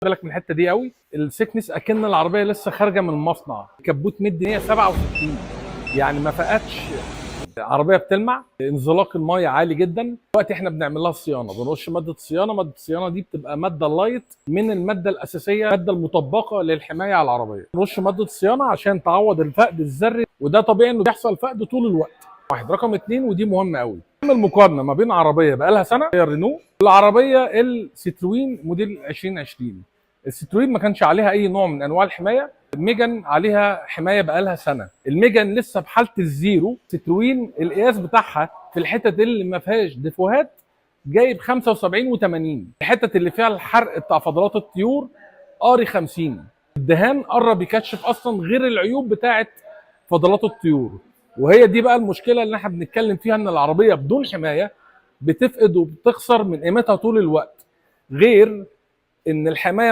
بالك من الحته دي قوي. السكنس اكن العربيه لسه خارجه من المصنع، كبوت مدي 167، يعني ما فقتش. عربيه بتلمع، انزلاق الميه عالي جدا. دلوقتي احنا بنعمل لها صيانه، بنرش ماده صيانه. ماده الصيانه دي بتبقى ماده لايت من الماده الاساسيه، الماده المطبقه للحمايه على العربيه. نرش ماده الصيانه عشان تعوض الفقد الذري، وده طبيعي انه بيحصل فقد طول الوقت. واحد. رقم اتنين، ودي مهمه قوي، نعمل مقارنه ما بين عربيه بقى لها سنه هي رينو والعربيه الستروين موديل 2020. الستروين ما كانش عليها اي نوع من انواع الحمايه، الميجان عليها حمايه بقالها سنه. الميجان لسه بحاله الزيرو. ستروين القياس بتاعها في الحتت اللي ما فيهاش ديفوهات جايب 75 و80، الحتت اللي فيها الحرق بتاع فضلات الطيور قاري 50. الدهان قرب يكشف اصلا غير العيوب بتاعه فضلات الطيور. وهي دي بقى المشكله اللي احنا بنتكلم فيها، ان العربيه بدون حمايه بتفقد وبتخسر من قيمتها طول الوقت، غير ان الحمايه